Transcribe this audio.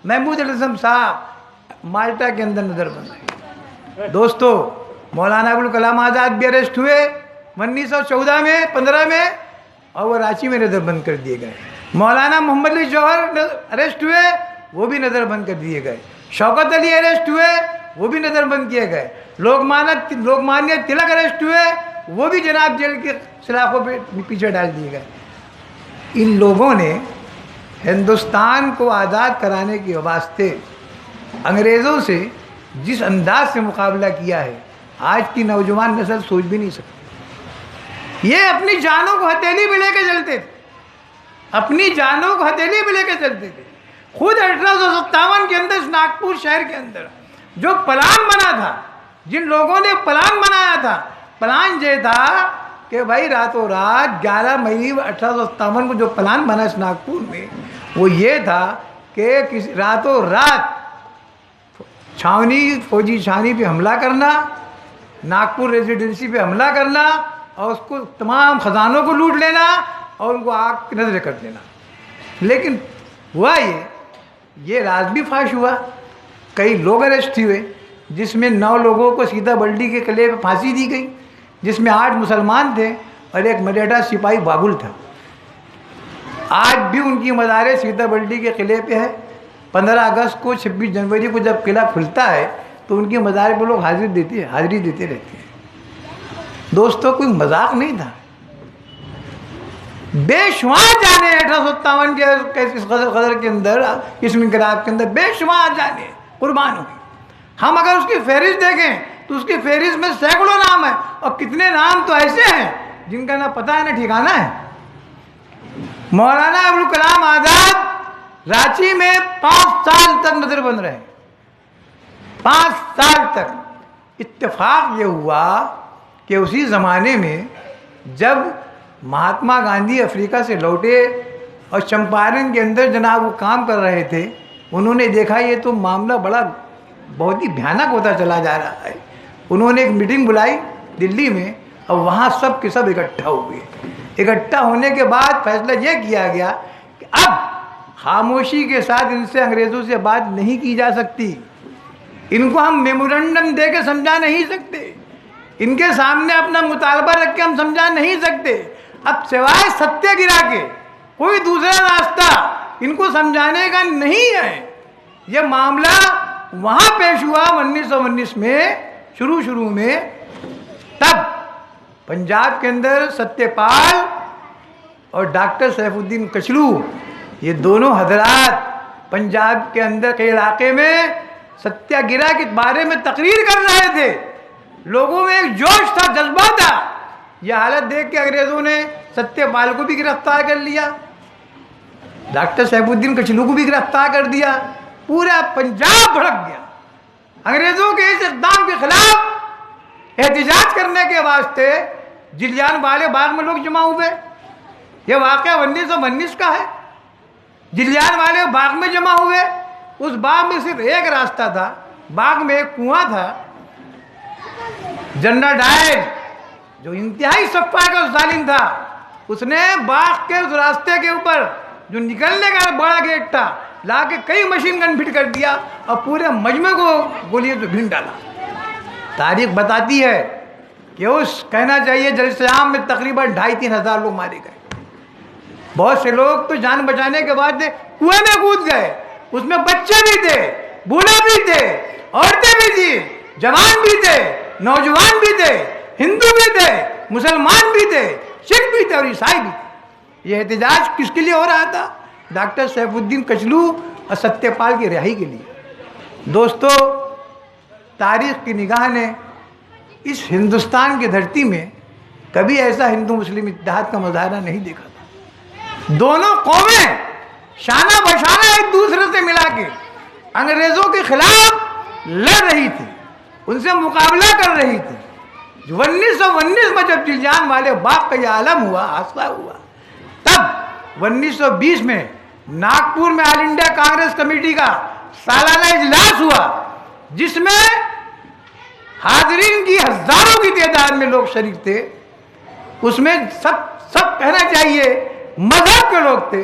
محمود الاسلم صاحب مالٹا کے اندر نظر بند رہے. دوستو مولانا ابوالکلام کلام آزاد بھی اریسٹ ہوئے 1914 میں 15 میں اور وہ رانچی میں نظر بند کر دیے گئے. مولانا محمد علی جوہر اریسٹ ہوئے, وہ بھی نظر بند کر دیے گئے. شوکت علی اریسٹ ہوئے, وہ بھی نظر بند کیے گئے. لوکمانیہ تلک اریسٹ ہوئے, وہ بھی جناب جیل کے سلاخوں پہ پیچھے ڈال دیے گئے. ان لوگوں نے ہندوستان کو آزاد کرانے کے واسطے انگریزوں سے جس انداز سے مقابلہ کیا ہے, آج کی نوجوان نسل سوچ بھی نہیں سکتی. یہ اپنی جانوں کو ہتھیلی میں لے کے چلتے تھے, اپنی جانوں کو ہتھیلی میں لے کے چلتے تھے. خود 1857 کے اندر ناگپور شہر کے اندر جو پلان بنا تھا, جن لوگوں نے پلان بنایا تھا, پلان یہ تھا کہ بھائی راتوں رات 11 مئی 1857 کو جو پلان بنا اس ناگپور میں, وہ یہ تھا کہ راتوں رات فوجی چھاونی پہ حملہ کرنا, ناگپور ریزیڈنسی پہ حملہ کرنا اور اس کو تمام خزانوں کو لوٹ لینا اور ان کو آگ کی نظر کر دینا. لیکن ہوا یہ راز بھی فاش ہوا. کئی لوگ اریسٹ ہوئے, جس میں 9 لوگوں کو سیتا بلڈی کے قلعے پہ پھانسی دی گئی, جس میں 8 مسلمان تھے اور ایک مریٹھا سپاہی بابل تھا. آج بھی ان کی مزاریں سیتا بلڈی کے قلعے پہ ہے. 15 اگست کو 26 جنوری کو جب قلعہ کھلتا ہے تو ان کی مزار پہ لوگ حاضری دیتے رہتے ہیں. دوستوں کوئی مذاق نہیں تھا. بے شمار جانے 1857 کے اس غدر کے اندر, اس انقلاب کے اندر بے شمار جانے قربان ہوئے. ہم اگر اس کی فہرست دیکھیں تو اس کی فہرست میں سینکڑوں نام ہیں, اور کتنے نام تو ایسے ہیں جن کا نہ پتہ ہے نہ ٹھکانہ ہے. مولانا ابوالکلام آزاد رانچی میں 5 سال تک نظر بند رہے. 5 سال تک. اتفاق یہ ہوا کہ اسی زمانے میں جب مہاتما گاندھی افریقہ سے لوٹے اور چمپارن کے اندر جناب وہ کام کر رہے تھے, انہوں نے دیکھا یہ تو معاملہ بہت ہی بھیانک ہوتا چلا جا رہا ہے. انہوں نے ایک میٹنگ بلائی دلی میں اور وہاں سب کے سب اکٹھا ہوئے. اکٹھا ہونے کے بعد فیصلہ یہ کیا گیا کہ اب خاموشی کے ساتھ ان سے انگریزوں سے بات نہیں کی جا سکتی. ان کو ہم میمورنڈم دے کے سمجھا نہیں سکتے, ان کے سامنے اپنا مطالبہ رکھ کے ہم سمجھا نہیں سکتے. اب سوائے ستیہ گرہ کے کوئی دوسرا راستہ ان کو سمجھانے کا نہیں ہے. یہ معاملہ وہاں پیش ہوا 1919 میں شروع میں. تب پنجاب کے اندر ستیہ پال اور ڈاکٹر سیف الدین کچلو, یہ دونوں حضرات پنجاب کے اندر کے علاقے میں ستیہ گرہ کے بارے میں تقریر کر رہے تھے. لوگوں میں ایک جوش تھا, جذبہ تھا. یہ حالت دیکھ کے انگریزوں نے ستیہ پال کو بھی گرفتار کر لیا, ڈاکٹر سیف الدین کچلو کو بھی گرفتار کر دیا. پورا پنجاب بھڑک گیا. انگریزوں کے اس اقدام کے خلاف احتجاج کرنے کے واسطے جلیان والے باغ میں لوگ جمع ہوئے. یہ واقعہ 1919 کا ہے. جلیان والے باغ میں جمع ہوئے. اس باغ میں صرف ایک راستہ تھا, باغ میں ایک کنواں تھا. جنرل ڈائر جو انتہائی سفاک اور ظالم تھا, اس نے باغ کے اس راستے کے اوپر جو نکلنے کا بڑا گیٹ تھا لا کے کئی مشین گن فٹ کر دیا اور پورے مجمع کو گولیوں سے بھین ڈالا. تاریخ بتاتی ہے کہ اس کہنا چاہیے جلسہ عام میں تقریباً 2,500-3 ہزار لوگ مارے گئے. بہت سے لوگ تو جان بچانے کے بعد کنویں میں کود گئے. اس میں بچے بھی تھے, بوڑھے بھی تھے, عورتیں بھی تھیں, جوان بھی تھے, نوجوان بھی تھے, ہندو بھی تھے, مسلمان بھی تھے, سکھ بھی تھے اور عیسائی بھی تھے. یہ احتجاج کس کے لیے ہو رہا تھا؟ ڈاکٹر سیف الدین کچلو اور ستیہ پال کی رہائی کے لیے. دوستو تاریخ کی نگاہ نے اس ہندوستان کی دھرتی میں کبھی ایسا ہندو مسلم اتحاد کا مظاہرہ نہیں دیکھا تھا. دونوں قومیں شانہ بشانہ ایک دوسرے سے ملا کے انگریزوں کے خلاف لڑ رہی تھی, ان سے مقابلہ کر رہی تھی. 1919 میں جب جلیان والے باغ کا یہ عالم ہوا, حادثہ ہوا, تب 1920 میں ناگپور میں آل انڈیا کانگریس کمیٹی کا سالانہ اجلاس ہوا, جس میں حاضرین کی ہزاروں کی تعداد میں لوگ شریک تھے. اس میں سب کہنا چاہیے مذہب کے لوگ تھے,